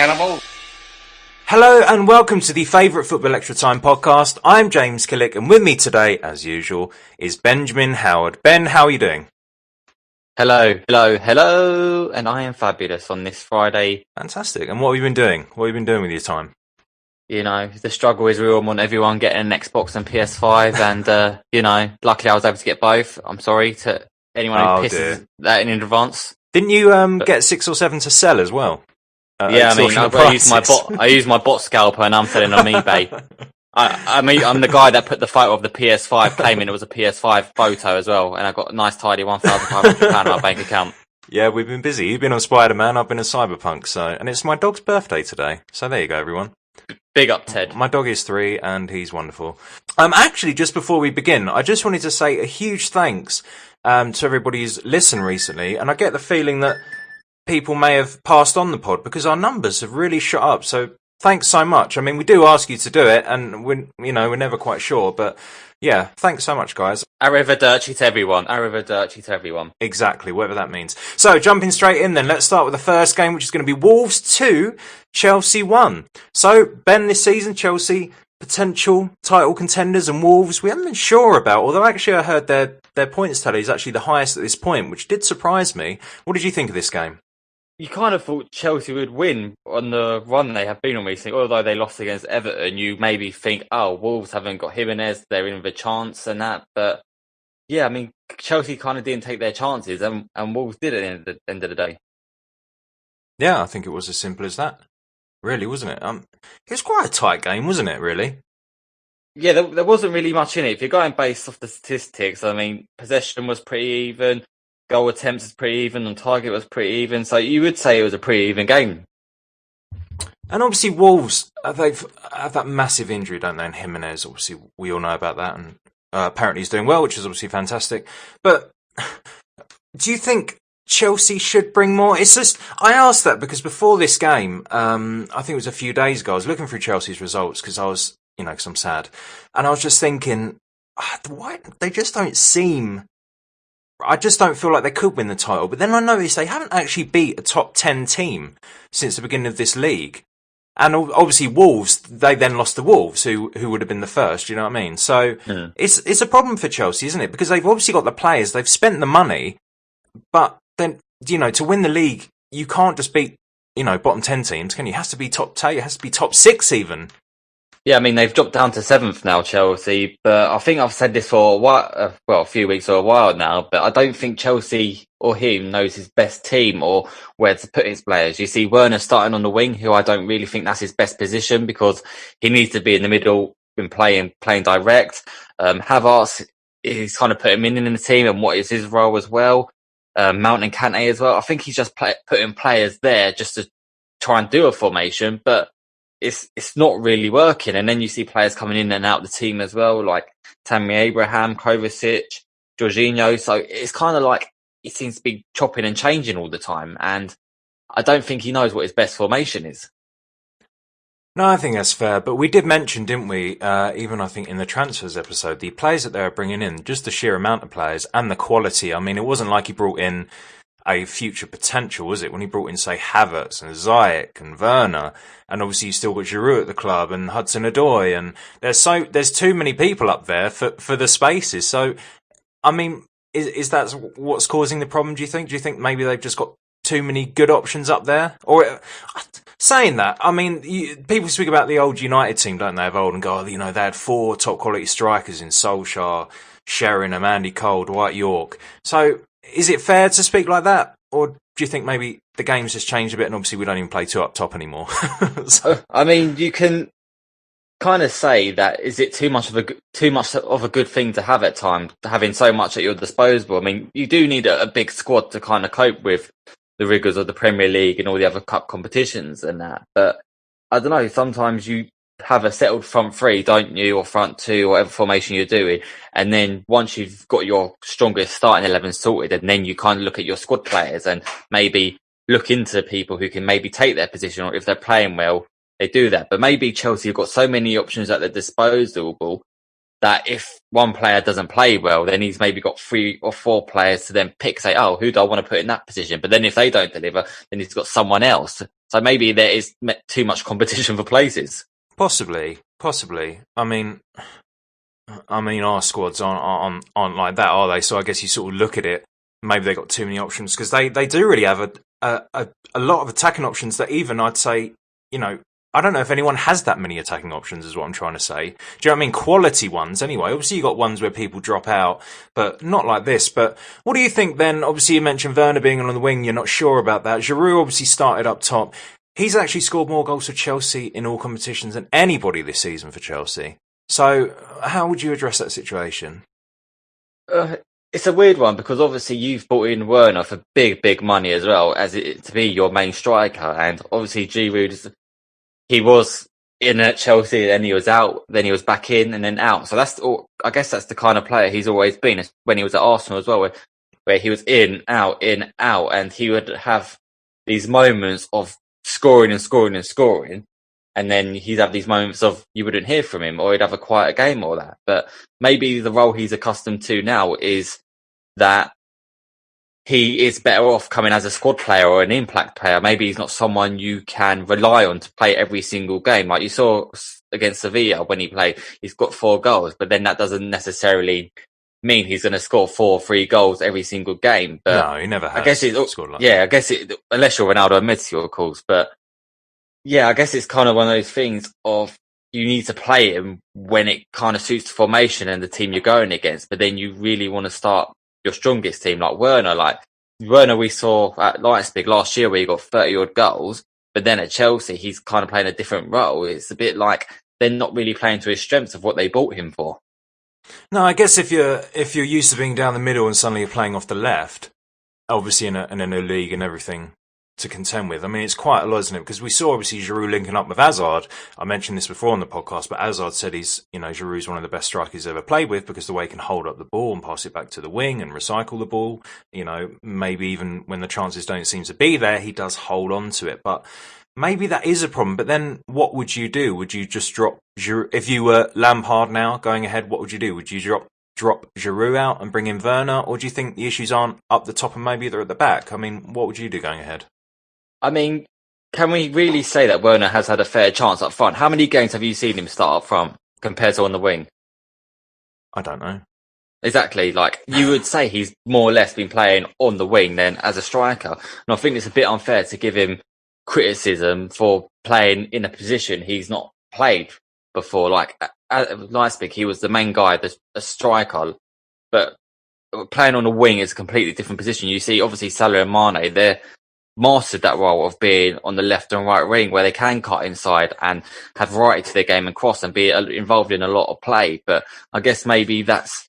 animal. Hello and welcome to the Favourite Football Extra Time podcast. I'm James Killick and with me today, as usual, is Benjamin Howard. Ben, how are you doing? Hello, and I am fabulous on this Friday. Fantastic. And what have you been doing? What have you been doing with your time? You know, the struggle is real. I want everyone getting an Xbox and PS5 and, luckily I was able to get both. I'm sorry to anyone who pisses that in advance. Didn't you get 6 or 7 to sell as well? I use my bot scalper and I'm selling on eBay. I'm the guy that put the photo of the PS5 claiming it was a PS5 photo as well, and I got a nice tidy £1,500 in my bank account. Yeah, we've been busy. You've been on Spider-Man, I've been on Cyberpunk, and it's my dog's birthday today. So there you go, everyone. Big up, Ted. My dog is 3 and he's wonderful. Actually, just before we begin, I just wanted to say a huge thanks to everybody who's listened recently, and I get the feeling that people may have passed on the pod because our numbers have really shot up. So thanks so much. I mean, we do ask you to do it, and we're never quite sure, but yeah, thanks so much, guys. Arrivederci to everyone. Arrivederci to everyone. Exactly, whatever that means. So, jumping straight in then, let's start with the first game, which is going to be Wolves 2, Chelsea 1. So, Ben, this season, Chelsea, potential title contenders, and Wolves, we haven't been sure about, although actually I heard their points tally is actually the highest at this point, which did surprise me. What did you think of this game? You kind of thought Chelsea would win on the run they have been on recently, although they lost against Everton. You maybe think, Wolves haven't got Jimenez, they're in with a chance and that. But yeah, I mean, Chelsea kind of didn't take their chances, and Wolves did at the end of the day. Yeah, I think it was as simple as that, really, wasn't it? It was quite a tight game, wasn't it, really? Yeah, there wasn't really much in it. If you're going based off the statistics, I mean, possession was pretty even. Goal attempts was pretty even, and target was pretty even, so you would say it was a pretty even game. And obviously Wolves, they've had that massive injury, don't they, in Jimenez. Obviously, we all know about that, and apparently he's doing well, which is obviously fantastic. But do you think Chelsea should bring more? It's just, I asked that because before this game, I think it was a few days ago, I was looking through Chelsea's results because I was, because I'm sad. And I was just thinking, why they just don't seem... I just don't feel like they could win the title. But then I noticed they haven't actually beat a top 10 team since the beginning of this league. And obviously Wolves, they then lost to Wolves, who would have been the first, you know what I mean? So it's a problem for Chelsea, isn't it? Because they've obviously got the players, they've spent the money, but then, to win the league, you can't just beat, bottom 10 teams, can you? It has to be top 10, it has to be top 6 even. Yeah, I mean, they've dropped down to 7th now, Chelsea, but I think I've said this for a while, a few weeks or a while now, but I don't think Chelsea or him knows his best team or where to put his players. You see Werner starting on the wing, who I don't really think that's his best position because he needs to be in the middle and playing direct. Havertz is kind of put him in the team and what is his role as well. Mount and Kante as well. I think he's just putting players there just to try and do a formation, but it's not really working. And then you see players coming in and out of the team as well, like Tammy Abraham, Kovacic, Jorginho. So it's kind of like he seems to be chopping and changing all the time. And I don't think he knows what his best formation is. No, I think that's fair. But we did mention, didn't we, even I think in the transfers episode, the players that they were bringing in, just the sheer amount of players and the quality. I mean, it wasn't like he brought in a future potential, was it? When he brought in, say, Havertz and Ziyech and Werner, and obviously you still got Giroud at the club and Hudson-Odoi, and there's too many people up there for the spaces. So, I mean, is that what's causing the problem? Do you think? Do you think maybe they've just got too many good options up there? Or saying that, I mean, people speak about the old United team, don't they? Of old and go, they had 4 top quality strikers in Solskjaer, Sheringham, Andy Cole, Dwight York. So, is it fair to speak like that? Or do you think maybe the game's just changed a bit and obviously we don't even play 2 up top anymore? I mean, you can kind of say that, is it too much of a good thing to have at times, having so much at your disposal? I mean, you do need a big squad to kind of cope with the rigours of the Premier League and all the other cup competitions and that. But I don't know, sometimes you have a settled front 3, don't you, or front 2, whatever formation you're doing, and then once you've got your strongest starting 11 sorted, and then you kind of look at your squad players and maybe look into people who can maybe take their position, or if they're playing well, they do that. But maybe Chelsea have got so many options at their disposal that if one player doesn't play well, then he's maybe got 3 or 4 players to then pick, say, who do I want to put in that position? But then if they don't deliver, then he's got someone else. So maybe there is too much competition for places. Possibly. I mean, our squads aren't like that, are they? So I guess you sort of look at it. Maybe they got too many options because they do really have a lot of attacking options that even I'd say, I don't know if anyone has that many attacking options is what I'm trying to say. Do you know what I mean? Quality ones anyway. Obviously you got ones where people drop out, but not like this. But what do you think then? Obviously you mentioned Werner being on the wing. You're not sure about that. Giroud obviously started up top. He's actually scored more goals for Chelsea in all competitions than anybody this season for Chelsea. So how would you address that situation? It's a weird one because obviously you've brought in Werner for big money as well as it to be your main striker. And obviously Giroud, he was in at Chelsea, then he was out, then he was back in and then out. So I guess that's the kind of player he's always been when he was at Arsenal as well, where he was in, out, and he would have these moments of scoring. And then he'd have these moments of you wouldn't hear from him or he'd have a quiet game or that. But maybe the role he's accustomed to now is that he is better off coming as a squad player or an impact player. Maybe he's not someone you can rely on to play every single game. Like you saw against Sevilla when he played, he's got 4 goals, but then that doesn't necessarily mean he's going to score 4 or 3 goals every single game. But no, he never has. I guess scored like that. I guess unless you're Ronaldo and Messi, of course. But yeah, I guess it's kind of one of those things of you need to play him when it kind of suits the formation and the team you're going against. But then you really want to start your strongest team, like Werner. Like Werner, we saw at Leicester last year where he got 30-odd goals, but then at Chelsea, he's kind of playing a different role. It's a bit like they're not really playing to his strengths of what they bought him for. No, I guess if you're used to being down the middle and suddenly you're playing off the left, obviously in a new league and everything to contend with. I mean, it's quite a lot, isn't it? Because we saw obviously Giroud linking up with Hazard. I mentioned this before on the podcast, but Hazard said Giroud's one of the best strikers he's ever played with because the way he can hold up the ball and pass it back to the wing and recycle the ball. Maybe even when the chances don't seem to be there, he does hold on to it. But maybe that is a problem. But then what would you do? Would you just drop Giroud? If you were Lampard now going ahead, what would you do? Would you drop Giroud out and bring in Werner? Or do you think the issues aren't up the top and maybe they're at the back? I mean, what would you do going ahead? I mean, can we really say that Werner has had a fair chance up front? How many games have you seen him start up front compared to on the wing? I don't know. Exactly. Like, you would say he's more or less been playing on the wing than as a striker. And I think it's a bit unfair to give him criticism for playing in a position he's not played before. Like, at Leicester, he was the main guy, a striker. But playing on the wing is a completely different position. You see, obviously, Salah and Mane, they're mastered that role of being on the left and right wing where they can cut inside and have variety to their game and cross and be involved in a lot of play. But I guess maybe that's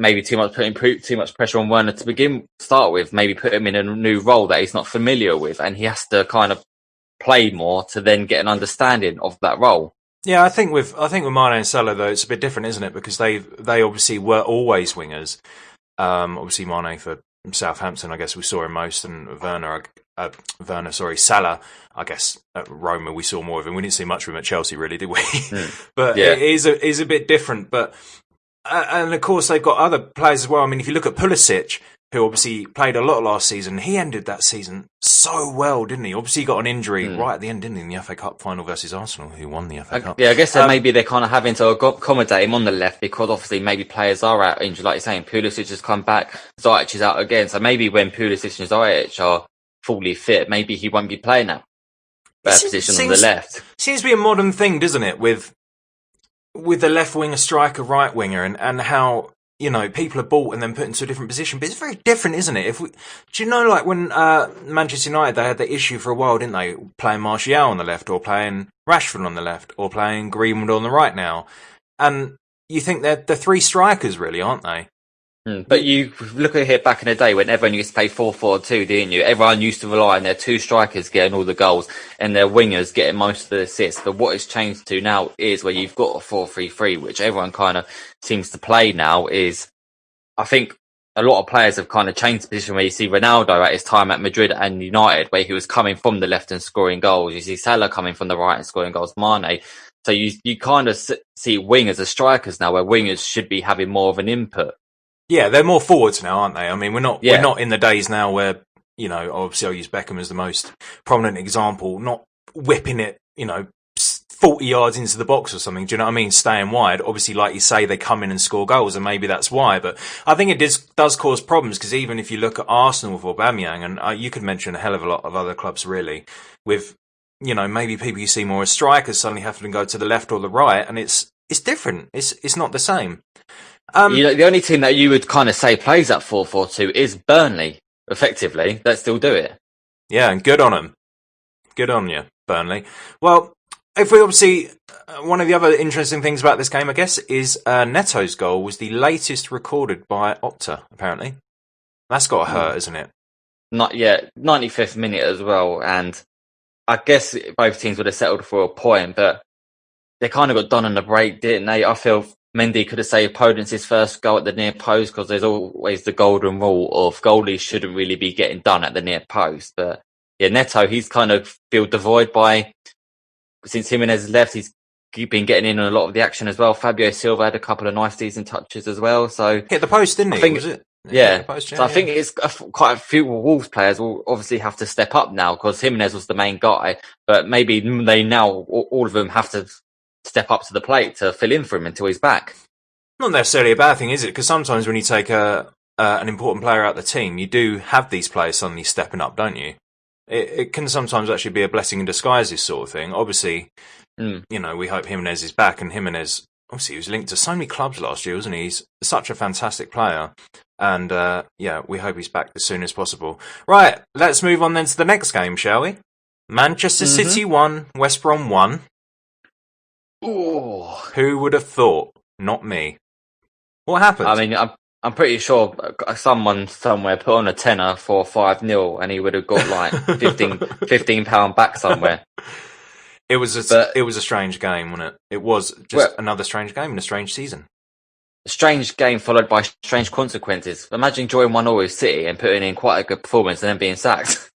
too much pressure on Werner to start with. Maybe put him in a new role that he's not familiar with and he has to kind of play more to then get an understanding of that role. Yeah, I think with Mane and Salah though it's a bit different, isn't it? Because they obviously were always wingers. Obviously Mane for Southampton, I guess we saw him most, and Salah, I guess at Roma we saw more of him. We didn't see much of him at Chelsea, really, did we? But yeah. It is a bit different. But and of course they've got other players as well. I mean, if you look at Pulisic, who obviously played a lot last season, he ended that season so well, didn't he? Obviously, he got an injury right at the end, didn't he, in the FA Cup final versus Arsenal, who won the FA Cup. Yeah, I guess maybe they're kind of having to accommodate him on the left because obviously maybe players are out injured, like you're saying. Pulisic has come back, Ziyech is out again, so maybe when Pulisic and Ziyech are fully fit, maybe he won't be playing that position on the left. Seems to be a modern thing, doesn't it, with the left winger, striker, right winger, and how people are bought and then put into a different position. But it's very different, isn't it? Do you know, like when Manchester United, they had the issue for a while, didn't they? Playing Martial on the left, or playing Rashford on the left, or playing Greenwood on the right now. And you think they're the 3 strikers, really, aren't they? But you look at it back in the day when everyone used to play 4-4-2, didn't you? Everyone used to rely on their 2 strikers getting all the goals and their wingers getting most of the assists. But what it's changed to now is where you've got a 4-3-3, which everyone kind of seems to play now. Is I think a lot of players have kind of changed the position where you see Ronaldo at his time at Madrid and United, where he was coming from the left and scoring goals. You see Salah coming from the right and scoring goals. Mane. So you kind of see wingers as strikers now, where wingers should be having more of an input. Yeah, they're more forwards now, aren't they? I mean, we're not in the days now where obviously I'll use Beckham as the most prominent example, not whipping it, 40 yards into the box or something. Do you know what I mean? Staying wide. Obviously, like you say, they come in and score goals, and maybe that's why. But I think it does cause problems, because even if you look at Arsenal with Aubameyang, and you could mention a hell of a lot of other clubs really, with maybe people you see more as strikers suddenly having to go to the left or the right, and it's different. It's not the same. The only team that you would kind of say plays that 4-4-2 is Burnley. Effectively, they still do it. Yeah, and good on them. Good on you, Burnley. Well, if we obviously, one of the other interesting things about this game, I guess, is Neto's goal was the latest recorded by Opta, apparently. That's got to hurt, isn't it? Not yet. 95th minute as well, and I guess both teams would have settled for a point, but they kind of got done on the break, didn't they? I feel Mendy could have saved Podence's first goal at the near post, because there's always the golden rule of goalies shouldn't really be getting done at the near post. But yeah, Neto, he's kind of filled the void since Jimenez has left, he's been getting in on a lot of the action as well. Fabio Silva had a couple of nice decent touches as well. So hit the post, didn't he? Was it? Yeah. Post, so I think it's quite a few Wolves players will obviously have to step up now, because Jimenez was the main guy, but maybe they now, all of them have to step up to the plate to fill in for him until he's back. Not necessarily a bad thing, is it? Because sometimes when you take an important player out of the team, you do have these players suddenly stepping up, don't you? It can sometimes actually be a blessing in disguise, this sort of thing. Obviously, we hope Jimenez is back, and Jimenez, obviously, he was linked to so many clubs last year, wasn't he? He's such a fantastic player. And, we hope he's back as soon as possible. Right, let's move on then to the next game, shall we? Manchester City 1, West Brom 1. Ooh. Who would have thought? Not me. What happened? I mean, I'm pretty sure someone somewhere put on a tenner for 5-0, and he would have got like £15 back somewhere. It was a strange game, wasn't it? It was just another strange game in a strange season. A strange game followed by strange consequences. Imagine drawing 1-0 with City and putting in quite a good performance and then being sacked.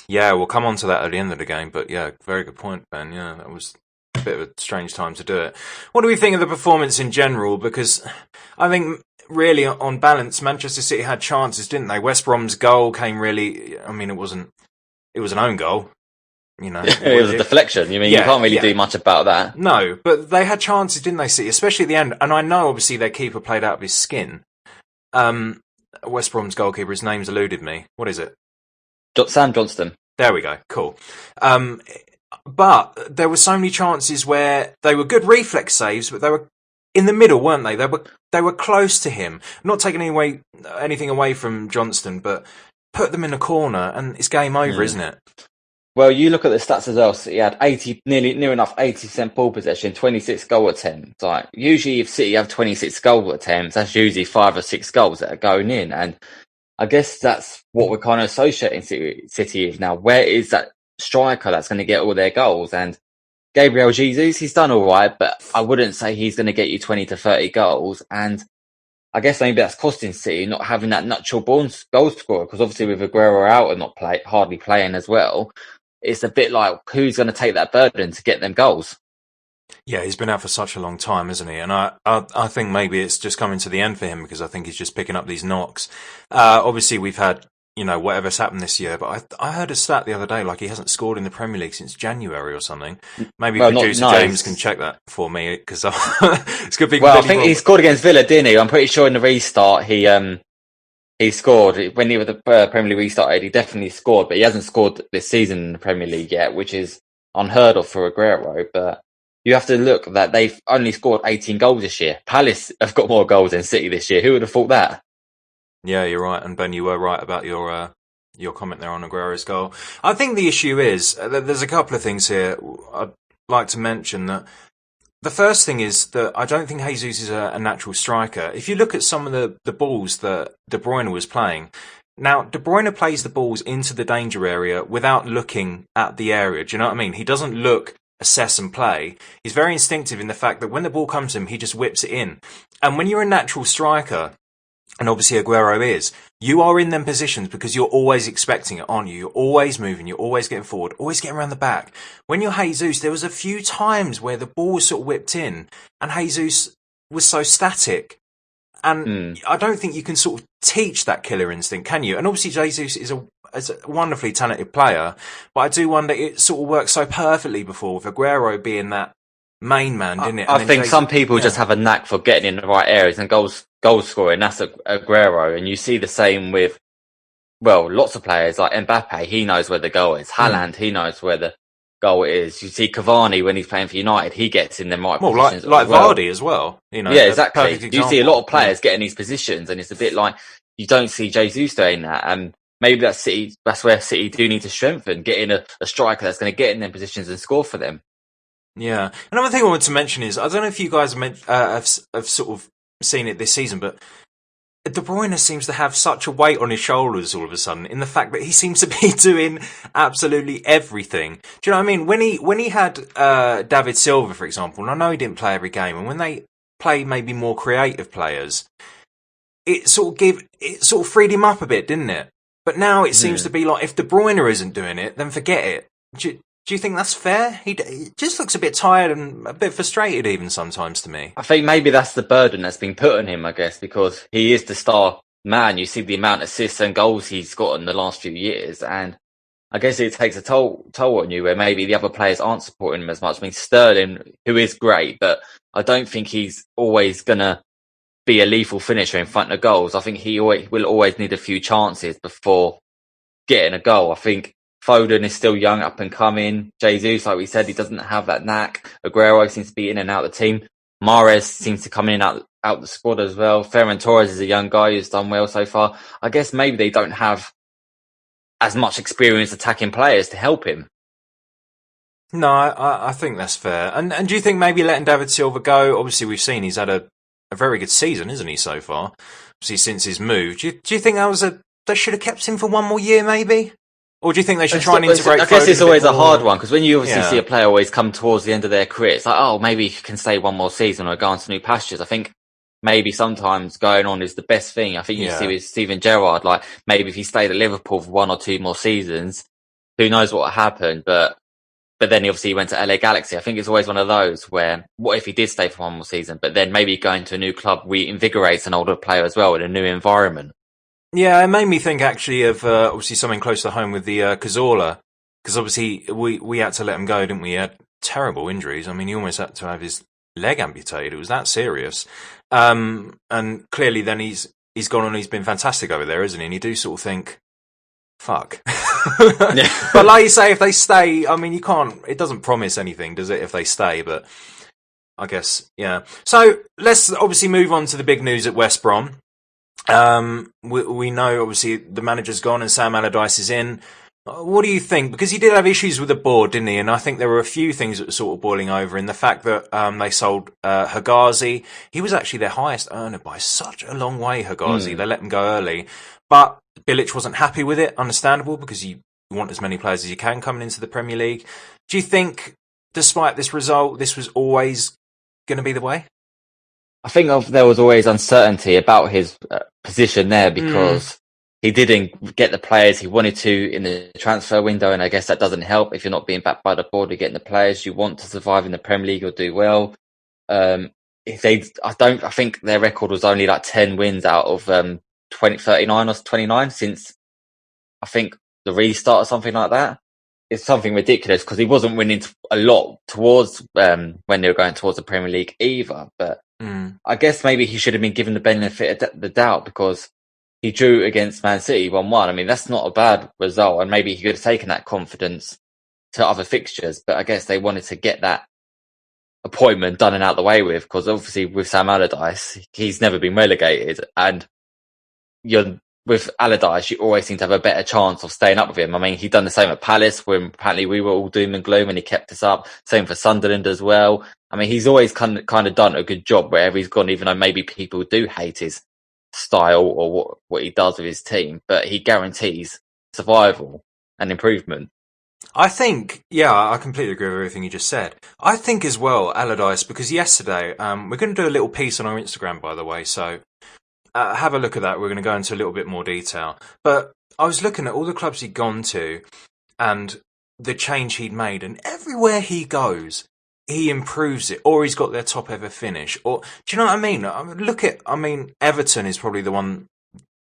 Yeah, we'll come on to that at the end of the game, but yeah, very good point, Ben. Yeah, that was a bit of a strange time to do it. What do we think of the performance in general? Because I think, really, on balance, Manchester City had chances, didn't they? West Brom's goal came really, I mean, it was an own goal. It was a deflection. You can't really do much about that. No, but they had chances, didn't they, City? Especially at the end. And I know, obviously, their keeper played out of his skin. West Brom's goalkeeper, his name's eluded me. What is it? Sam Johnston. There we go. Cool. But there were so many chances where they were good reflex saves, but they were in the middle, weren't they? They were close to him. Not taking anything away from Johnston, but put them in a corner and it's game over, isn't it? Well, you look at the stats as well. So he had near enough 80% ball possession, 26 goal attempts. Like, usually if City have 26 goal attempts, that's usually 5 or 6 goals that are going in. And I guess that's what we're kind of associating City with now. Where is that striker that's going to get all their goals? And Gabriel Jesus, he's done all right, but I wouldn't say he's going to get you 20 to 30 goals. And I guess maybe that's costing City not having that natural born goal scorer, because obviously with Aguero out and hardly playing as well, it's a bit like, who's going to take that burden to get them goals? Yeah, he's been out for such a long time, isn't he? And I think maybe it's just coming to the end for him, because I think he's just picking up these knocks. Obviously, we've had, whatever's happened this year, but I heard a stat the other day, like he hasn't scored in the Premier League since January or something. Maybe producer James can check that for me, because it's good being. Well, I think he scored against Villa, didn't he? I'm pretty sure in the restart he scored when the Premier League restarted. He definitely scored, but he hasn't scored this season in the Premier League yet, which is unheard of for Aguero. But you have to look that they've only scored 18 goals this year. Palace have got more goals than City this year. Who would have thought that? Yeah, you're right. And Ben, you were right about your comment there on Aguero's goal. I think the issue is there's a couple of things here I'd like to mention. That the first thing is that I don't think Jesus is a natural striker. If you look at some of the balls that De Bruyne was playing, now De Bruyne plays the balls into the danger area without looking at the area. Do you know what I mean? He doesn't look, assess and play. He's very instinctive in the fact that when the ball comes to him, he just whips it in. And when you're a natural striker, and obviously Aguero is, you are in them positions because you're always expecting it, aren't you? You're always moving, you're always getting forward, always getting around the back. When you're Jesus, there was a few times where the ball was sort of whipped in and Jesus was so static. And I don't think you can sort of teach that killer instinct, can you? And obviously Jesus is as a wonderfully talented player, but I do wonder, it sort of worked so perfectly before with Aguero being that main man, didn't it? I think some people just have a knack for getting in the right areas and goal scoring. That's Aguero, and you see the same with, well, lots of players like Mbappe. He knows where the goal is. Haaland, he knows where the goal is. You see Cavani when he's playing for United, he gets in the right positions. Like Vardy as well. You know, yeah, exactly. You see a lot of players getting these positions, and it's a bit like you don't see Jesus doing that. And maybe that's where City do need to strengthen, getting a striker that's going to get in them positions and score for them. Yeah. Another thing I wanted to mention is, I don't know if you guys have sort of seen it this season, but De Bruyne seems to have such a weight on his shoulders all of a sudden, in the fact that he seems to be doing absolutely everything. Do you know what I mean? When he had David Silva, for example, and I know he didn't play every game, and when they play maybe more creative players, it sort of freed him up a bit, didn't it? But now it seems to be like, if De Bruyne isn't doing it, then forget it. Do you think that's fair? He just looks a bit tired and a bit frustrated even sometimes to me. I think maybe that's the burden that's been put on him, I guess, because he is the star man. You see the amount of assists and goals he's got in the last few years, and I guess it takes a toll on you where maybe the other players aren't supporting him as much. I mean, Sterling, who is great, but I don't think he's always going to be a lethal finisher in front of goals. I think he will always need a few chances before getting a goal. I think Foden is still young, up and coming. Jesus, like we said, he doesn't have that knack. Aguero seems to be in and out of the team. Mahrez seems to come in and out the squad as well. Ferran Torres is a young guy who's done well so far. I guess maybe they don't have as much experience attacking players to help him. No, I think that's fair. And do you think maybe letting David Silva go? Obviously, we've seen he's had a very good season, isn't he, so far? Obviously, since his move. Do you think they should have kept him for one more year, maybe? Or do you think they should try and integrate? I guess it's always a hard one, because when you obviously see a player always come towards the end of their career, it's like, oh, maybe he can stay one more season or go on to new pastures. I think maybe sometimes going on is the best thing. I think you see with Steven Gerrard, like maybe if he stayed at Liverpool for 1 or 2 more seasons, who knows what would happen. But then he obviously went to LA Galaxy. I think it's always one of those where, what if he did stay for 1 more season, but then maybe going to a new club reinvigorates an older player as well in a new environment. Yeah, it made me think actually of obviously something close to home with the Cazorla, because obviously we had to let him go, didn't we? He had terrible injuries. I mean, he almost had to have his leg amputated. It was that serious. And clearly then he's gone on, he's been fantastic over there, isn't he? And you do sort of think, fuck. But like you say, if they stay, I mean, it doesn't promise anything, does it, if they stay? But I guess, yeah. So let's obviously move on to the big news at West Brom. We know obviously the manager's gone and Sam Allardyce is in. What do you think? Because he did have issues with the board, didn't he? And I think there were a few things that were sort of boiling over in the fact that they sold Hegazi. He was actually their highest earner by such a long way, Hegazi. They let him go early. But Billic wasn't happy with it, understandable, because you want as many players as you can coming into the Premier League. Do you think, despite this result, this was always going to be the way? I think there was always uncertainty about his position there, because he didn't get the players he wanted to in the transfer window, and I guess that doesn't help if you're not being backed by the board. You're getting the players you want to survive in the Premier League or do well. I think their record was only like 10 wins out of 39 or 29 since I think the restart or something like that. It's something ridiculous, because he wasn't winning a lot towards when they were going towards the Premier League either. But I guess maybe he should have been given the benefit of the doubt, because he drew against Man City 1-1. I mean, that's not a bad result, and maybe he could have taken that confidence to other fixtures. But I guess they wanted to get that appointment done and out the way with, because obviously with Sam Allardyce, he's never been relegated, and with Allardyce, you always seem to have a better chance of staying up with him. I mean, he'd done the same at Palace, when apparently we were all doom and gloom, and he kept us up. Same for Sunderland as well. I mean, he's always kind of done a good job wherever he's gone, even though maybe people do hate his style or what he does with his team, but he guarantees survival and improvement. I think, I completely agree with everything you just said. I think as well, Allardyce, because yesterday, we're going to do a little piece on our Instagram, by the way, so have a look at that. We're going to go into a little bit more detail. But I was looking at all the clubs he'd gone to and the change he'd made, and everywhere he goes, he improves it, or he's got their top ever finish. Or do you know what I mean? Everton is probably the one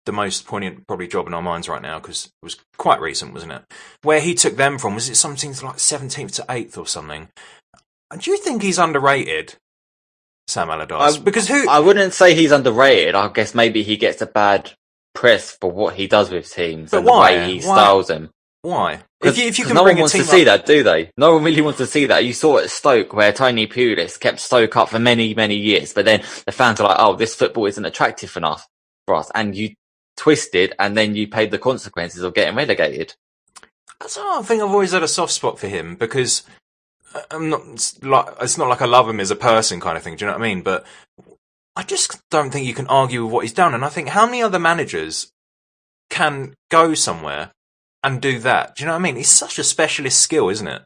the most poignant probably job in our minds right now, because it was quite recent, wasn't it? Where he took them from, was it something like 17th to 8th or something? Do you think he's underrated, Sam Allardyce? Because I wouldn't say he's underrated. I guess maybe he gets a bad press for what he does with teams and why? The way he styles them. Why? If you can no one wants to see that, do they? No one really wants to see that. You saw at Stoke where Tony Pulis kept Stoke up for many, many years, but then the fans are like, "Oh, this football isn't attractive enough for us," and you twisted, and then you paid the consequences of getting relegated. I think I've always had a soft spot for him, because it's not like I love him as a person kind of thing. Do you know what I mean? But I just don't think you can argue with what he's done. And I think, how many other managers can go somewhere and do that? Do you know what I mean? It's such a specialist skill, isn't it?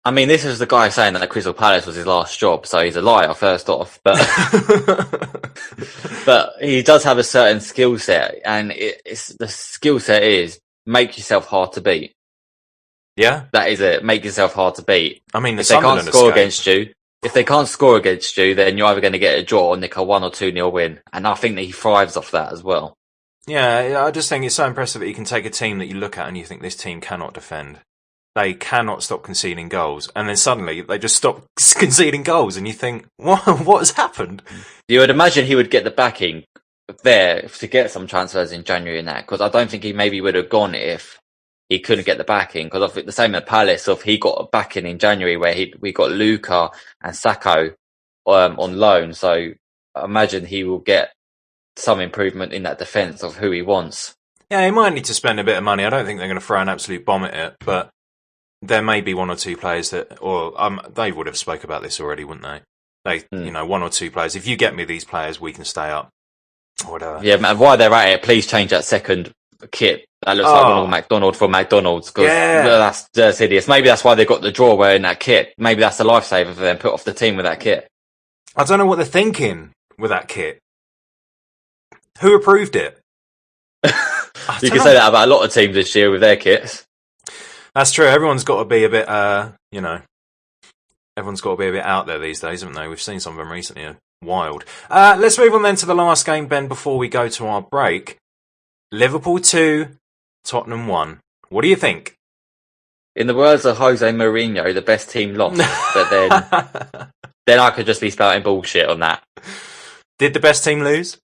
I mean, this is the guy saying that Crystal Palace was his last job, so he's a liar first off. But but he does have a certain skill set, and the skill set is make yourself hard to beat. Yeah, that is it. Make yourself hard to beat. I mean, if they can't score against you, then you're either going to get a draw or nick a 1 or 2-0 win. And I think that he thrives off that as well. Yeah, I just think it's so impressive that you can take a team that you look at and you think this team cannot defend. They cannot stop conceding goals, and then suddenly they just stop conceding goals, and you think, what has happened? You would imagine he would get the backing there to get some transfers in January and that, because I don't think he maybe would have gone if he couldn't get the backing, because I think the same at Palace, if he got a backing in January where we got Luka and Sacco on loan, so I imagine he will get some improvement in that defence of who he wants. Yeah, he might need to spend a bit of money. I don't think they're going to throw an absolute bomb at it, but there may be one or two players that, or they would have spoke about this already, wouldn't they? One or two players. If you get me these players, we can stay up, or whatever. Yeah, man, while they're at it, please change that second kit. That looks like Ronald McDonald from McDonald's, because that's hideous. Maybe that's why they got the draw wearing that kit. Maybe that's a lifesaver for them. Put off the team with that kit. I don't know what they're thinking with that kit. Who approved it? You can say that about a lot of teams this year with their kits. That's true. Everyone's got to be a bit, everyone's got to be a bit out there these days, haven't they? We've seen some of them recently. Wild. Let's move on then to the last game, Ben, before we go to our break. Liverpool 2, Tottenham 1. What do you think? In the words of Jose Mourinho, the best team lost. But then I could just be spouting bullshit on that. Did the best team lose?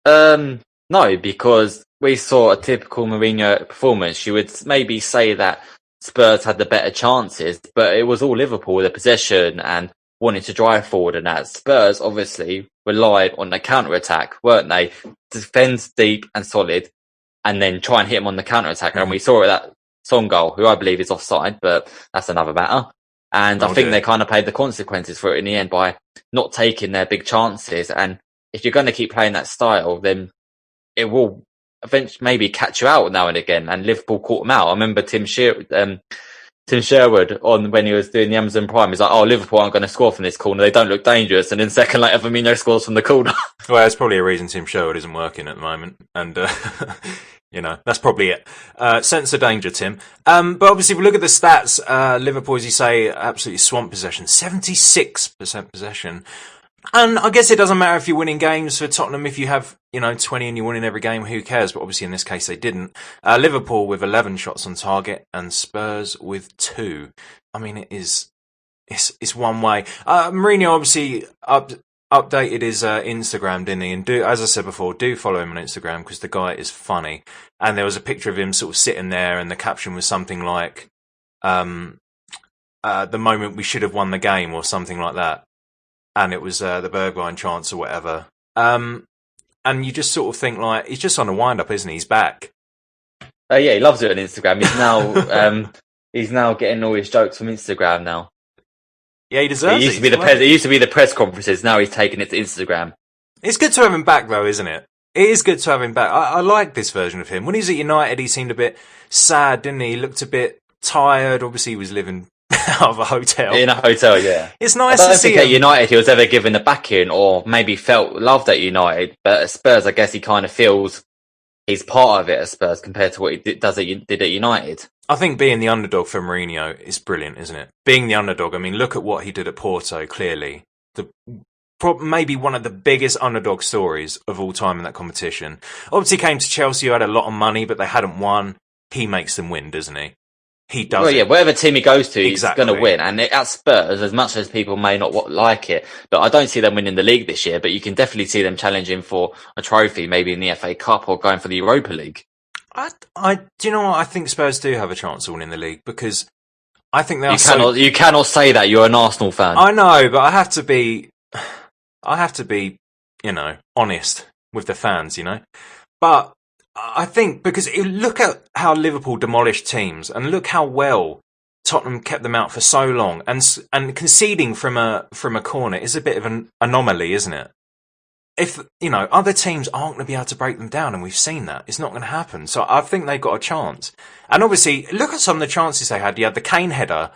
No, because we saw a typical Mourinho performance. You would maybe say that Spurs had the better chances, but it was all Liverpool with the possession and wanting to drive forward, and that Spurs obviously relied on the counter-attack, weren't they? Defend deep and solid, and then try and hit him on the counter-attack. And we saw that Son goal, who I believe is offside, but that's another matter. And I think they kind of paid the consequences for it in the end by not taking their big chances. And if you're going to keep playing that style, then it will eventually maybe catch you out now and again. And Liverpool caught them out. I remember Tim Sherwood when he was doing the Amazon Prime, he's like, "Oh, Liverpool aren't going to score from this corner. They don't look dangerous." And then second later, Firmino scores from the corner. Well, there's probably a reason Tim Sherwood isn't working at the moment, and that's probably it. Sense of danger, Tim. But obviously, if we look at the stats, Liverpool, as you say, absolutely swamped possession, 76% possession. And I guess it doesn't matter if you're winning games for Tottenham. If you have, 20 and you're winning every game, who cares? But obviously in this case they didn't. Liverpool with 11 shots on target and Spurs with 2. I mean, it's one way. Mourinho obviously updated his Instagram, didn't he? And as I said before, do follow him on Instagram because the guy is funny. And there was a picture of him sort of sitting there, and the caption was something like, "The moment we should have won the game," or something like that. And it was the Bergwijn chance or whatever. And you just sort of think, like, he's just on a wind-up, isn't he? He's back. Yeah, he loves it on Instagram. He's now getting all his jokes from Instagram now. Yeah, he deserves it. It used to be the press conferences. Now he's taking it to Instagram. It's good to have him back, though, isn't it? It is good to have him back. I like this version of him. When he was at United, he seemed a bit sad, didn't he? He looked a bit tired. Obviously, he was living out of a hotel. In a hotel, yeah. It's nice to see. I don't think at United he was ever given a backing or maybe felt loved at United. But at Spurs, I guess he kind of feels he's part of it at Spurs compared to what he did at United. I think being the underdog for Mourinho is brilliant, isn't it? Being the underdog, I mean, look at what he did at Porto, clearly. maybe one of the biggest underdog stories of all time in that competition. Obviously came to Chelsea, who had a lot of money, but they hadn't won. He makes them win, doesn't he? He does. Well, yeah, whatever team he goes to, Exactly. He's going to win. And at Spurs, as much as people may not like it, but I don't see them winning the league this year, but you can definitely see them challenging for a trophy, maybe in the FA Cup or going for the Europa League. Do you know what? I think Spurs do have a chance of winning the league, because I think you cannot say that. You're an Arsenal fan. I know, but I have to be, honest with the fans, But I think, because look at how Liverpool demolished teams, and look how well Tottenham kept them out for so long, and conceding from a corner is a bit of an anomaly, isn't it? If other teams aren't going to be able to break them down, and we've seen that it's not going to happen, so I think they've got a chance. And obviously, look at some of the chances they had. You had the Kane header,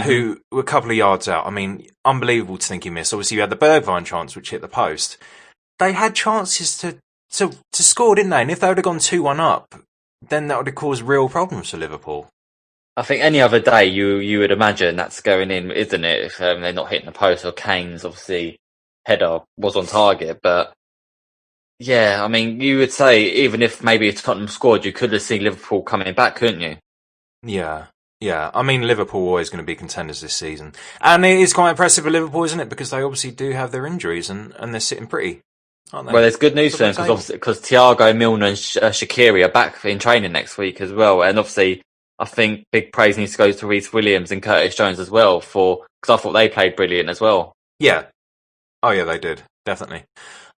who were a couple of yards out. I mean, unbelievable to think he missed. Obviously, you had the Bergwijn chance, which hit the post. They had chances to score, didn't they? And if they would have gone 2-1 up, then that would have caused real problems for Liverpool. I think any other day you would imagine that's going in, isn't it? If they're not hitting the post, or Kane's obviously header was on target. But yeah, I mean, you would say even if maybe Tottenham scored, you could have seen Liverpool coming back, couldn't you? Yeah. I mean, Liverpool are always going to be contenders this season. And it is quite impressive for Liverpool, isn't it? Because they obviously do have their injuries, and they're sitting pretty. Well, there's good news for them, because Thiago, Milner and Shaqiri are back in training next week as well. And obviously, I think big praise needs to go to Reece Williams and Curtis Jones as well, because I thought they played brilliant as well. Yeah. Oh, yeah, they did. Definitely.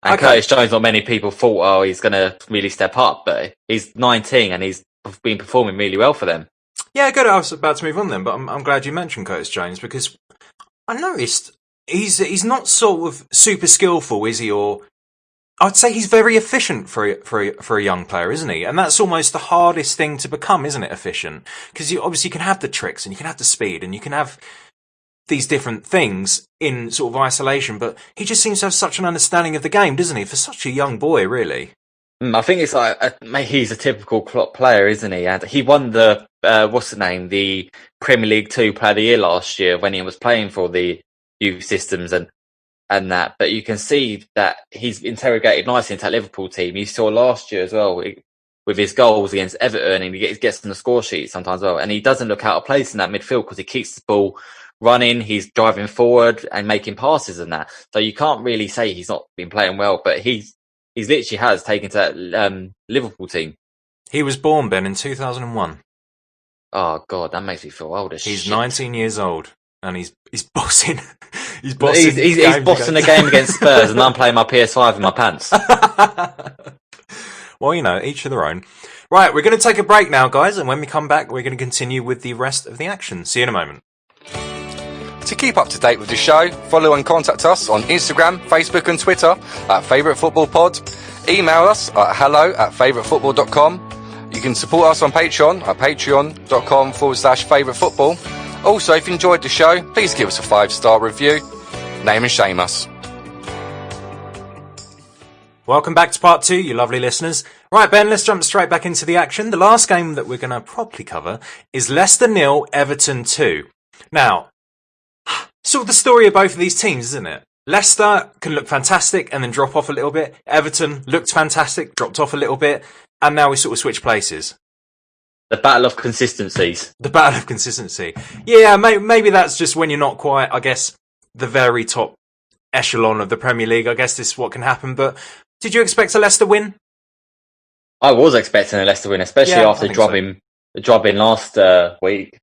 And Curtis Jones, not many people thought, he's going to really step up, but he's 19 and he's been performing really well for them. Yeah, good. I was about to move on then, but I'm glad you mentioned Curtis Jones, because I noticed he's not sort of super skillful, is he? Or I'd say he's very efficient for a young player, isn't he? And that's almost the hardest thing to become, isn't it? Efficient, because you obviously can have the tricks and you can have the speed and you can have these different things in sort of isolation, but he just seems to have such an understanding of the game, doesn't he? For such a young boy, really. I think it's like he's a typical Klopp player, isn't he? And he won the the Premier League 2 Player of the Year last year when he was playing for the youth systems and that. But you can see that he's interrogated nicely into that Liverpool team. You saw last year as well with his goals against Everton, and he gets on the score sheet sometimes as well. And he doesn't look out of place in that midfield because he keeps the ball running, he's driving forward and making passes and that. So you can't really say he's not been playing well, but he's literally has taken to that Liverpool team. He was born, Ben, in 2001. Oh, God, that makes me feel old as He's shit. 19 years old, and he's bossing. He's bossing a game against Spurs, and I'm playing my PS5 in my pants. Well, each of their own. Right, we're going to take a break now, guys, and when we come back, we're going to continue with the rest of the action. See you in a moment. To keep up to date with the show, follow and contact us on Instagram, Facebook and Twitter at Favourite Football Pod. Email us at hello@favouritefootball.com. You can support us on Patreon at patreon.com/favouritefootball. Also, if you enjoyed the show, please give us a 5-star review. Name and shame us. Welcome back to part 2, you lovely listeners. Right, Ben, let's jump straight back into the action. The last game that we're going to properly cover is Leicester 0, Everton 2. Now, sort of the story of both of these teams, isn't it? Leicester can look fantastic and then drop off a little bit. Everton looked fantastic, dropped off a little bit, and now we sort of switch places. The battle of consistencies. The battle of consistency. Yeah, maybe that's just when you're not quite, I guess, the very top echelon of the Premier League. I guess this is what can happen, but did you expect a Leicester win? I was expecting a Leicester win, especially after dropping last week,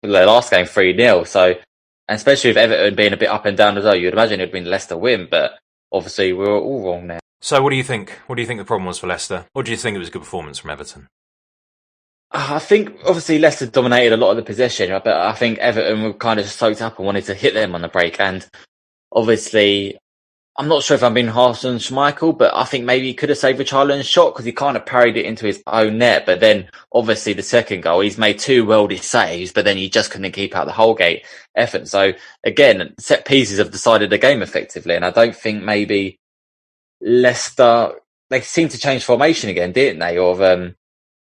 the last game 3-0. So, and especially with Everton being a bit up and down as well, you'd imagine it'd been a Leicester win, but obviously we were all wrong there. So what do you think? What do you think the problem was for Leicester? Or do you think it was a good performance from Everton? I think obviously Leicester dominated a lot of the possession, but I think Everton were kind of soaked up and wanted to hit them on the break. And obviously, I'm not sure if I'm being harsh on Schmeichel, but I think maybe he could have saved a challenge shot because he kind of parried it into his own net. But then obviously the second goal, he's made 2 worldy saves, but then he just couldn't keep out the whole gate effort. So again, set pieces have decided the game effectively. And I don't think maybe Leicester, they seemed to change formation again, didn't they? Or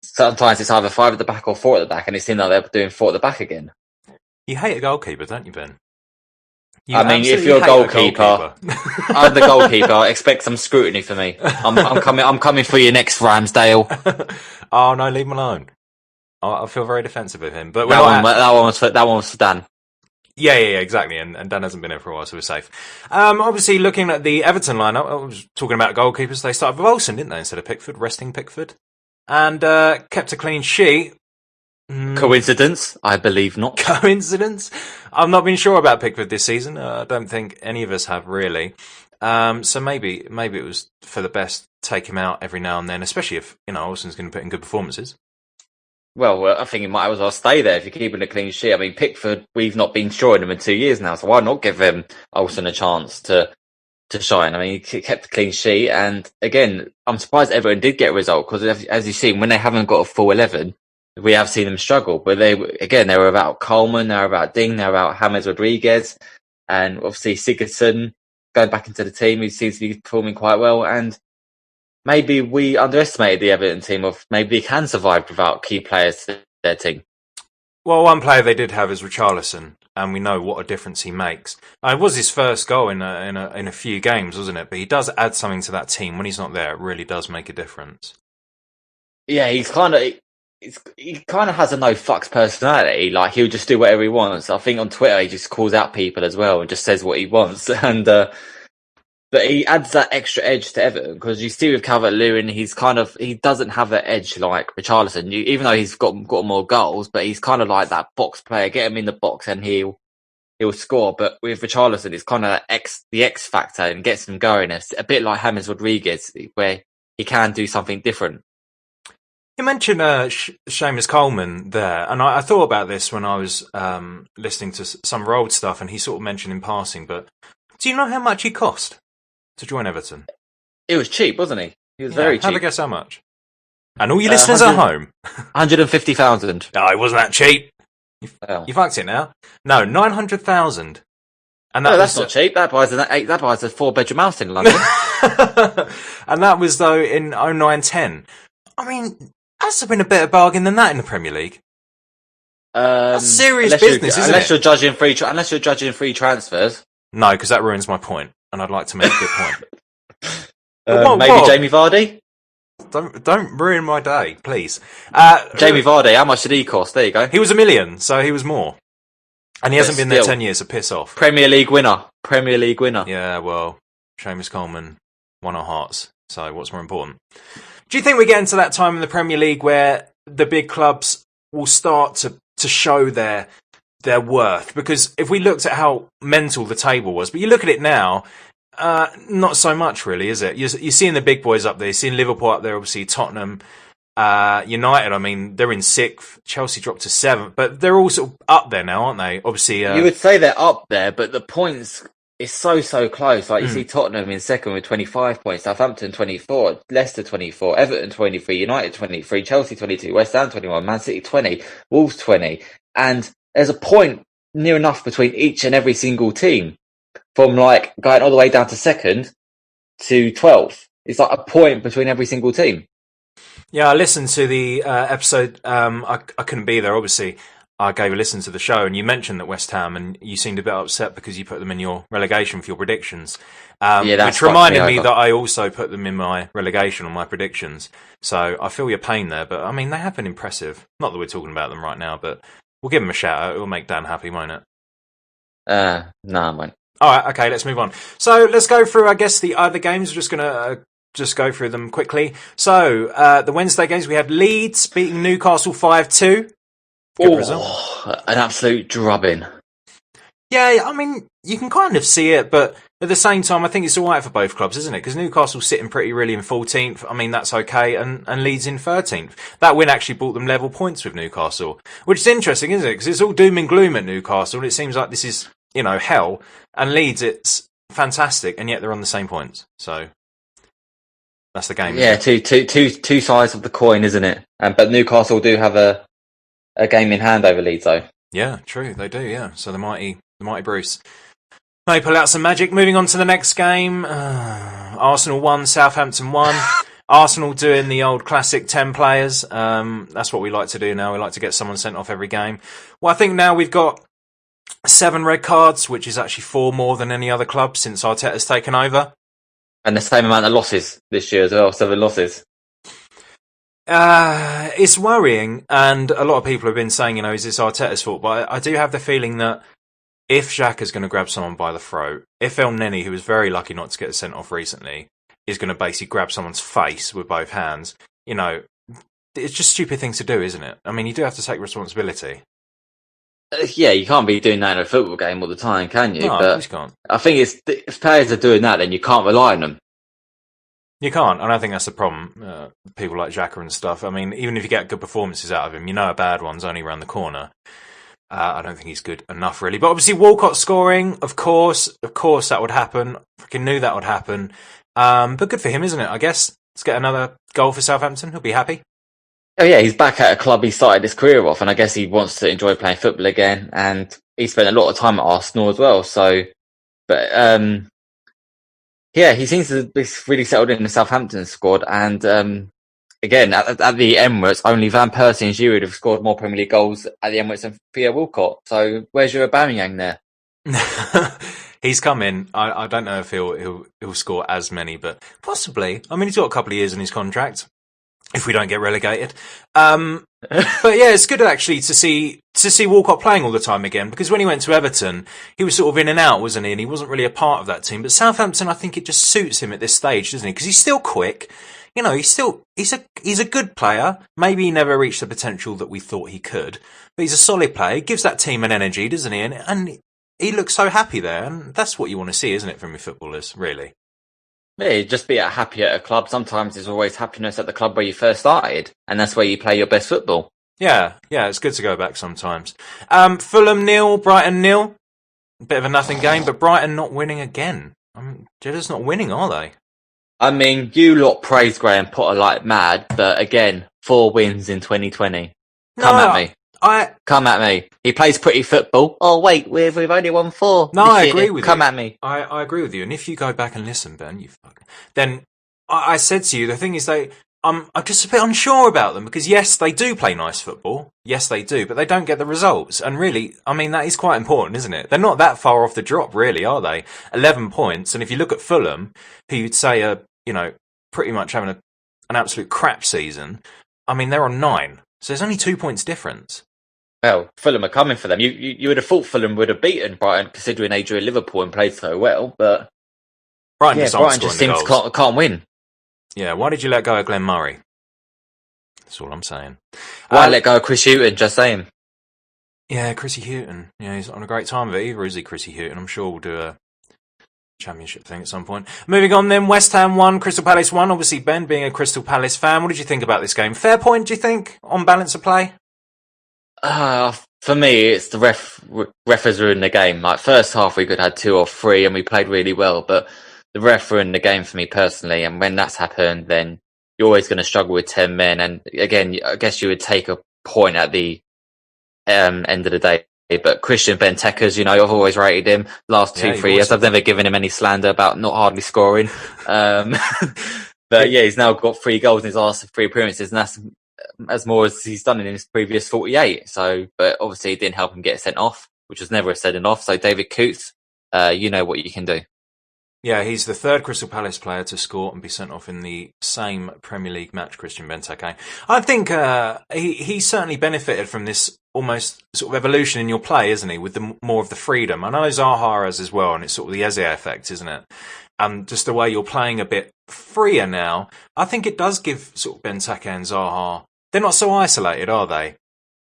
sometimes it's either 5 at the back or 4 at the back, and it seemed like they were doing 4 at the back again. You hate a goalkeeper, don't you, Ben? I mean, if you're a goalkeeper, I'm the goalkeeper. Expect some scrutiny for me. I'm coming for you next, Ramsdale. Oh no, leave him alone. I feel very defensive of him. But that one was for Dan. Yeah, exactly. And Dan hasn't been here for a while, so we're safe. Obviously, looking at the Everton lineup, I was talking about goalkeepers. They started with Olsen, didn't they, instead of Pickford, resting Pickford, and kept a clean sheet. Coincidence? I believe not. Coincidence? I've not been sure about Pickford this season. I don't think any of us have really. So maybe it was for the best. Take him out every now and then, especially if Olsen's going to put in good performances. Well, I think he might as well stay there if you're keeping a clean sheet. I mean, Pickford, we've not been sure in him in 2 years now, so why not give him Olsen a chance to shine? I mean, he kept a clean sheet, and again, I'm surprised Everton did get a result because, as you've seen, when they haven't got a full 11. We have seen them struggle, but they were about Coleman, they were about Ding, they were about James Rodriguez, and obviously Sigurdsson going back into the team, who seems to be performing quite well. And maybe we underestimated the Everton team of maybe they can survive without key players to their team. Well, one player they did have is Richarlison, and we know what a difference he makes. It was his first goal in a few games, wasn't it? But he does add something to that team. When he's not there, it really does make a difference. Yeah, he kind of has a no fucks personality. Like, he'll just do whatever he wants. I think on Twitter he just calls out people as well and just says what he wants. And but he adds that extra edge to Everton because you see with Calvert-Lewin, he doesn't have that edge like Richarlison. Even though he's got more goals, but he's kind of like that box player. Get him in the box and he'll score. But with Richarlison, it's kind of the X factor and gets him going. It's a bit like James Rodriguez, where he can do something different. You mentioned Seamus Coleman there, and I thought about this when I was listening to some old stuff, and he sort of mentioned in passing, but do you know how much he cost to join Everton? It was cheap, wasn't he? He was very cheap. Have a guess how much. And all your listeners at home. 150,000. No, it wasn't that cheap. You fucked it now. No, 900,000. And that's not cheap. That buys a 4-bedroom house in London. And that was, though, in 09-10. I mean, that's been a better bargain than that in the Premier League. That's serious business, isn't it? Unless you're judging free transfers. No, because that ruins my point, and I'd like to make a good point. Maybe Jamie Vardy? Don't ruin my day, please. Jamie Vardy, how much did he cost? There you go. He was $1 million, so he was more. And he hasn't been there 10 years, so piss off. Premier League winner. Yeah, well, Seamus Coleman won our hearts, so what's more important? Do you think we're getting to that time in the Premier League where the big clubs will start to show their worth? Because if we looked at how mental the table was, but you look at it now, not so much really, is it? You're seeing the big boys up there. You're seeing Liverpool up there, obviously Tottenham, United. I mean, they're in 6th. Chelsea dropped to 7th, but they're all sort of up there now, aren't they? Obviously, you would say they're up there, but the points. It's so close. Like, you see Tottenham in 2nd with 25 points, Southampton 24, Leicester 24, Everton 23, United 23, Chelsea 22, West Ham 21, Man City 20, Wolves 20. And there's a point near enough between each and every single team from like going all the way down to 2nd to 12th. It's like a point between every single team. Yeah, I listened to the episode. I couldn't be there, obviously. I gave a listen to the show, and you mentioned that West Ham, and you seemed a bit upset because you put them in your relegation for your predictions. Which reminded me that I also put them in my relegation on my predictions. So I feel your pain there, but I mean, they have been impressive. Not that we're talking about them right now, but we'll give them a shout out. It will make Dan happy, won't it? No, I won't. All right, okay, let's move on. So let's go through, I guess, the other games. We're just going to just go through them quickly. So the Wednesday games, we had Leeds beating Newcastle 5-2. Good result. An absolute drubbing. Yeah, I mean, you can kind of see it, but at the same time, I think it's all right for both clubs, isn't it? Because Newcastle's sitting pretty really in 14th. I mean, that's okay, and Leeds in 13th. That win actually brought them level points with Newcastle, which is interesting, isn't it? Because it's all doom and gloom at Newcastle, and it seems like this is, hell. And Leeds, it's fantastic, and yet they're on the same points. So that's the game. Yeah, two sides of the coin, isn't it? But Newcastle do have a game in hand over Leeds, though. Yeah, true, they do, yeah. So the mighty Bruce may pull out some magic. Moving on to the next game. Arsenal 1, Southampton 1. Arsenal doing the old classic 10 players. That's what we like to do now. We like to get someone sent off every game. Well, I think now we've got 7 red cards, which is actually 4 more than any other club since Arteta's taken over. And the same amount of losses this year as well, 7 losses. It's worrying, and a lot of people have been saying, is this Arteta's fault? But I do have the feeling that if Xhaka's going to grab someone by the throat, if El Neni, who was very lucky not to get sent off recently, is going to basically grab someone's face with both hands, it's just stupid things to do, isn't it? I mean, you do have to take responsibility. Yeah, you can't be doing that in a football game all the time, can you? No, but of course you can't. I think if players are doing that, then you can't rely on them. You can't, and I think that's the problem. People like Xhaka and stuff. I mean, even if you get good performances out of him, a bad one's only around the corner. I don't think he's good enough, really. But obviously, Walcott scoring, of course that would happen. Freaking knew that would happen. But good for him, isn't it? I guess. Let's get another goal for Southampton. He'll be happy. Oh yeah, he's back at a club he started his career off, and I guess he wants to enjoy playing football again. And he spent a lot of time at Arsenal as well. So, but yeah, he seems to be really settled in the Southampton squad. And again, at the Emirates, only Van Persie and Giroud have scored more Premier League goals at the Emirates than Theo Walcott. So where's your Aubameyang there? He's come in. I don't know if he'll score as many, but possibly. I mean, he's got a couple of years in his contract. If we don't get relegated. But yeah, it's good actually to see Walcott playing all the time again, because when he went to Everton, he was sort of in and out, wasn't he? And he wasn't really a part of that team. But Southampton, I think it just suits him at this stage, doesn't he? Because he's still quick. He's a good player. Maybe he never reached the potential that we thought he could, but he's a solid player. He gives that team an energy, doesn't he? And he looks so happy there, and that's what you want to see, isn't it, from your footballers, really? Yeah, just be happy at a club. Sometimes there's always happiness at the club where you first started, and that's where you play your best football. Yeah, it's good to go back sometimes. Fulham 0, Brighton 0. Bit of a nothing game, but Brighton not winning again. I mean, they're just not winning, are they? I mean, you lot praise Graham Potter like mad, but again, 4 wins in 2020. Come at me. Come at me. He plays pretty football. Oh wait, we've only won 4. No, I agree with you. Come at me. I agree with you. And if you go back and listen, Ben, then I said to you, the thing is I'm just a bit unsure about them, because yes, they do play nice football. Yes, they do, but they don't get the results. And really, I mean, that is quite important, isn't it? They're not that far off the drop, really, are they? 11 points. And if you look at Fulham, who you'd say are, pretty much having an absolute crap season, I mean, they're on 9. So there's only 2 points difference. Well, Fulham are coming for them. You would have thought Fulham would have beaten Brighton, considering they drew Liverpool and played so well, but Brighton just seems can't win. Yeah, why did you let go of Glenn Murray? That's all I'm saying. Why let go of Chris Hughton? Just saying. Yeah, Chrissy Hughton. Yeah, he's not on a great time of it either, is he, Chrissy Hughton? I'm sure we'll do a championship thing at some point. Moving on then, West Ham 1, Crystal Palace 1. Obviously, Ben, being a Crystal Palace fan, what did you think about this game? Fair point, do you think, on balance of play? For me, it's the ref has ruined the game. Like, first half we could have had 2 or 3 and we played really well, but the ref ruined the game for me personally. And when that's happened, then you're always going to struggle with 10 men. And again, I guess you would take a point at the end of the day. But Christian Benteke's, I've always rated him last 2-3 years. I've never given him any slander about not hardly scoring. But yeah, he's now got 3 goals in his last 3 appearances, and that's as more as he's done in his previous 48. So, but obviously it didn't help him get sent off, which was never a sending off. So David Coots, you know what you can do. Yeah, he's the 3rd Crystal Palace player to score and be sent off in the same Premier League match, Christian Benteke. I think he certainly benefited from this almost sort of evolution in your play, isn't he, with more of the freedom. I know Zaha has as well, and it's sort of the Eze effect, isn't it? And just the way you're playing a bit freer now, I think it does give sort of Benteke and Zaha, they're not so isolated, are they?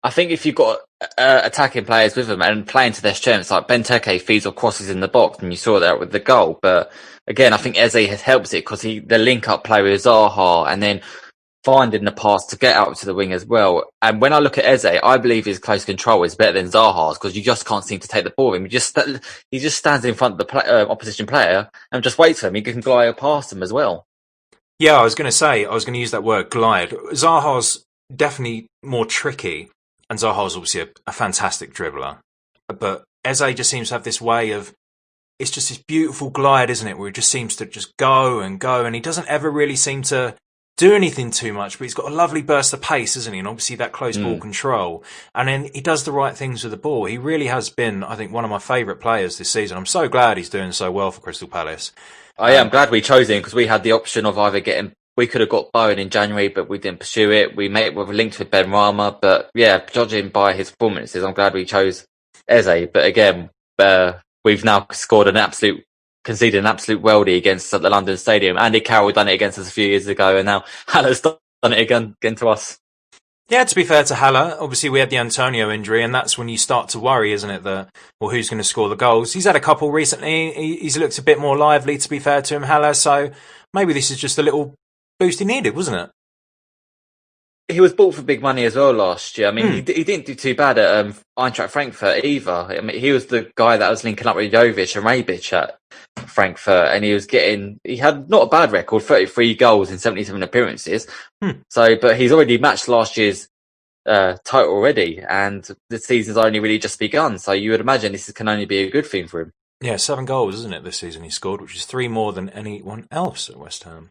I think if you've got attacking players with them and playing to their strengths, like Benteke feeds or crosses in the box, and you saw that with the goal. But again, I think Eze has helped it, because the link-up play with Zaha, and then finding the pass to get out to the wing as well. And when I look at Eze, I believe his close control is better than Zaha's, because you just can't seem to take the ball. He just stands in front of the opposition player and just waits for him. He can glide past him as well. Yeah, I was going to use that word, glide. Zaha's definitely more tricky, and Zaha's obviously a fantastic dribbler. But Eze just seems to have this way of, it's just this beautiful glide, isn't it, where he just seems to just go, and he doesn't ever really seem to do anything too much, but he's got a lovely burst of pace, isn't he? And obviously that close ball control. And then he does the right things with the ball. He really has been, I think, one of my favourite players this season. I'm so glad he's doing so well for Crystal Palace. I am glad we chose him because we had the option of either we could have got Bowen in January, but we didn't pursue it. We were linked with Ben Rama, but yeah, judging by his performances, I'm glad we chose Eze. But again, we've now conceded an absolute worldie against the London Stadium. Andy Carroll done it against us a few years ago, and now Haller's done it again to us. Yeah, to be fair to Haller, obviously we had the Antonio injury, and that's when you start to worry, isn't it, who's going to score the goals. He's had a couple recently. He's looked a bit more lively, to be fair to him, Haller, so maybe this is just a little boost he needed, wasn't it? He was bought for big money as well last year. I mean, he didn't do too bad at Eintracht Frankfurt either. I mean, he was the guy that was linking up with Jovic and Rebic at Frankfurt, and he had not a bad record, 33 goals in 77 appearances. So, but he's already matched last year's total already, and the season's only really just begun. So you would imagine this can only be a good thing for him. Yeah, 7 goals, isn't it, this season he scored, which is 3 more than anyone else at West Ham.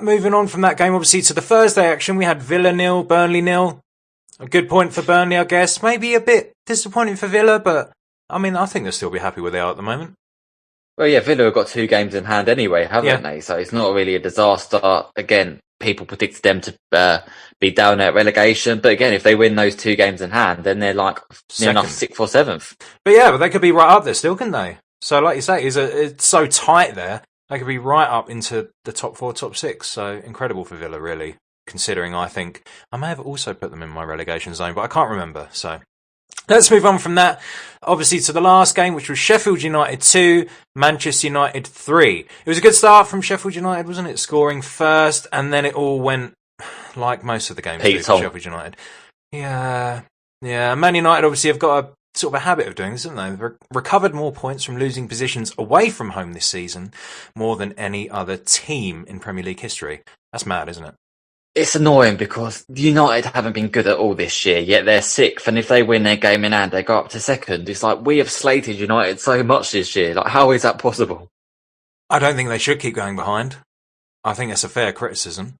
Moving on from that game, obviously, to the Thursday action, we had Villa 0, Burnley 0. A good point for Burnley, I guess. Maybe a bit disappointing for Villa, but, I mean, I think they'll still be happy where they are at the moment. Well, yeah, Villa have got 2 games in hand anyway, haven't they? So it's not really a disaster. Again, people predicted them to be down at relegation. But again, if they win those 2 games in hand, then they're like near enough 6th or 7th. But yeah, but they could be right up there still, couldn't they? So like you say, it's so tight there. They could be right up into the top 4, top 6. So incredible for Villa, really, considering I think I may have also put them in my relegation zone, but I can't remember. So let's move on from that, obviously, to the last game, which was Sheffield United 2, Manchester United 3. It was a good start from Sheffield United, wasn't it? Scoring first, and then it all went like most of the games do for Sheffield United. Yeah. Man United obviously have got a sort of a habit of doing this, haven't they? They've recovered more points from losing positions away from home this season, more than any other team in Premier League history. That's mad, isn't it? It's annoying because United haven't been good at all this year, yet they're 6th, and if they win their game in hand, they go up to 2nd. It's like, we have slated United so much this year. Like, how is that possible? I don't think they should keep going behind. I think that's a fair criticism.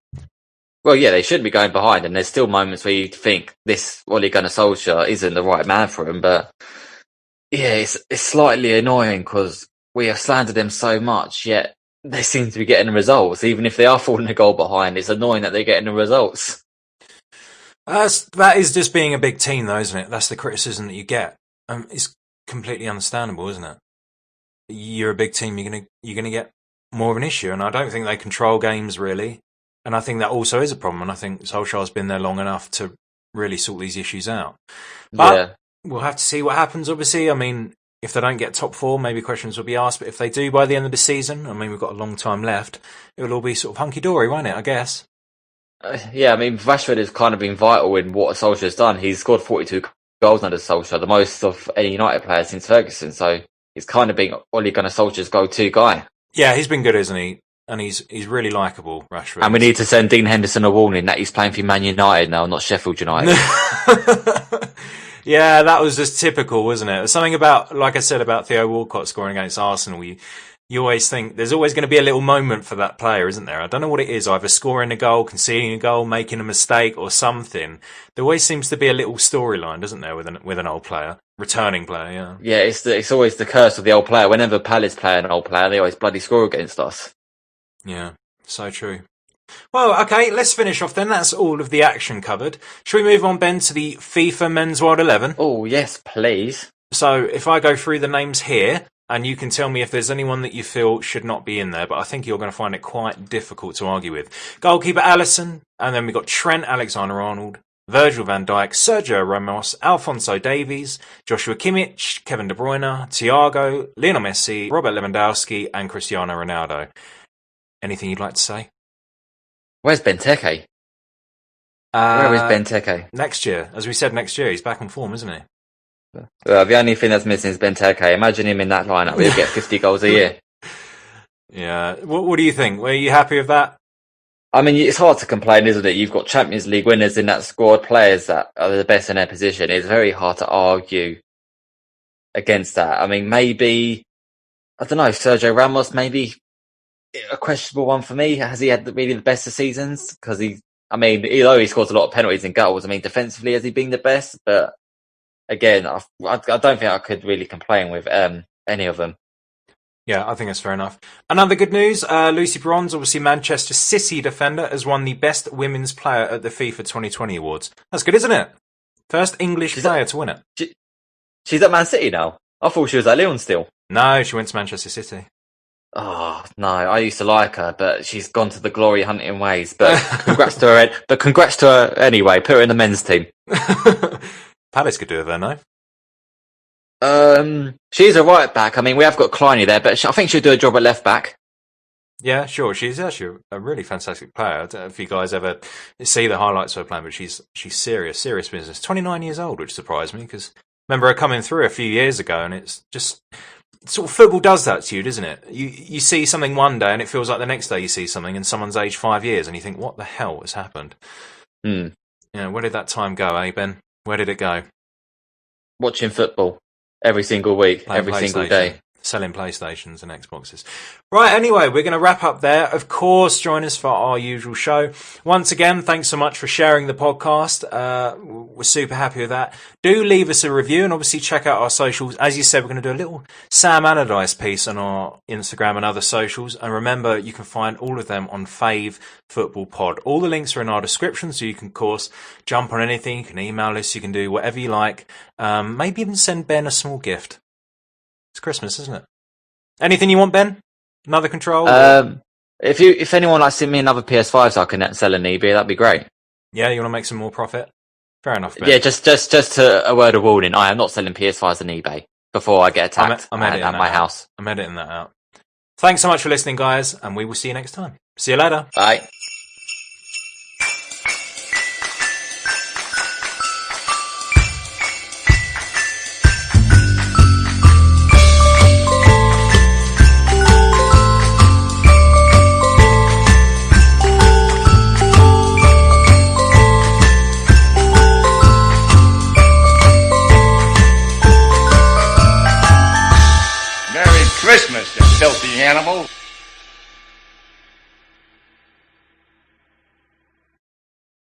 Well, yeah, they should be going behind, and there's still moments where you think this Ole Gunnar Solskjaer isn't the right man for him, but yeah, it's slightly annoying because we have slandered them so much, yet they seem to be getting the results. Even if they are falling a goal behind, it's annoying that they're getting the results. That is just being a big team, though, isn't it? That's the criticism that you get. It's completely understandable, isn't it? You're a big team, you're gonna get more of an issue, and I don't think they control games really. And I think that also is a problem, and I think Solskjaer's been there long enough to really sort these issues out. But we'll have to see what happens, obviously. I mean, if they don't get top 4, maybe questions will be asked, but if they do by the end of the season, I mean, we've got a long time left, it will all be sort of hunky-dory, won't it, I guess? Yeah, I mean, Rashford has kind of been vital in what Solskjaer's done. He's scored 42 goals under Solskjaer, the most of any United player since Ferguson, so he's kind of been Ole Gunnar Solskjaer's go-to guy. Yeah, he's been good, isn't he? And he's really likeable, Rashford. And we need to send Dean Henderson a warning that he's playing for Man United now, not Sheffield United. Yeah, that was just typical, wasn't it? Something about, like I said, about Theo Walcott scoring against Arsenal. You always think there's always going to be a little moment for that player, isn't there? I don't know what it is, either scoring a goal, conceding a goal, making a mistake or something. There always seems to be a little storyline, doesn't there, with an old player, returning player, yeah. Yeah, it's always the curse of the old player. Whenever Palace play an old player, they always bloody score against us. Yeah, so true. Well, okay, let's finish off then. That's all of the action covered. Shall we move on, Ben, to the FIFA Men's World 11? Oh, yes, please. So if I go through the names here, and you can tell me if there's anyone that you feel should not be in there, but I think you're going to find it quite difficult to argue with. Goalkeeper Alisson, and then we've got Trent Alexander-Arnold, Virgil van Dijk, Sergio Ramos, Alphonso Davies, Joshua Kimmich, Kevin De Bruyne, Thiago, Lionel Messi, Robert Lewandowski, and Cristiano Ronaldo. Anything you'd like to say? Where's Benteke? Where is Benteke? Next year. As we said, next year. He's back on form, isn't he? The only thing that's missing is Benteke. Imagine him in that lineup. He'll get 50 goals a year. Yeah. What do you think? Were you happy with that? I mean, it's hard to complain, isn't it? You've got Champions League winners in that squad, players that are the best in their position. It's very hard to argue against that. I mean, maybe, I don't know, Sergio Ramos, maybe a questionable one for me. Has he had really the best of seasons? Because although he scores a lot of penalties and goals, defensively has he been the best? But again, I don't think I could really complain with any of them. Yeah, I think that's fair enough. Another good news, Lucy Bronze, obviously Manchester City defender, has won the Best Women's Player at the FIFA 2020 Awards. That's good, isn't it? First English player to win it. She's at Man City now? I thought she was at Lyon still. No, she went to Manchester City. Oh, no, I used to like her, but she's gone to the glory hunting ways. But congrats to her anyway. Put her in the men's team. Palace could do it then, no? She's a right back. We have got Kleiny there, but I think she'll do a job at left back. Yeah, sure. She's actually a really fantastic player. I don't know if you guys ever see the highlights of her playing, but she's serious business. 29 years old, which surprised me because remember her coming through a few years ago, and it's just sort of football does that to you, doesn't it? You see something one day, and it feels like the next day you see something, and someone's aged 5 years, and you think, what the hell has happened? Mm. Where did that time go, eh, Ben? Where did it go? Watching football. Every single week, every single day. Selling PlayStations and Xboxes. Right, anyway, we're going to wrap up there. Of course, join us for our usual show. Once again, thanks so much for sharing the podcast. We're super happy with that. Do leave us a review and obviously check out our socials. As you said, we're going to do a little Sam Allardyce piece on our Instagram and other socials. And remember, you can find all of them on Fave Football Pod. All the links are in our description, so you can, of course, jump on anything. You can email us. You can do whatever you like. Maybe even send Ben a small gift. It's Christmas, isn't it? Anything you want, Ben? Another control? If anyone likes to send me another PS5 so I can sell an eBay, that'd be great. Yeah, you want to make some more profit? Fair enough, Ben. Yeah, just a word of warning. I am not selling PS5s on eBay before I get attacked at my house. I'm editing that out. Thanks so much for listening, guys, and we will see you next time. See you later. Bye. Christmas, you filthy animal.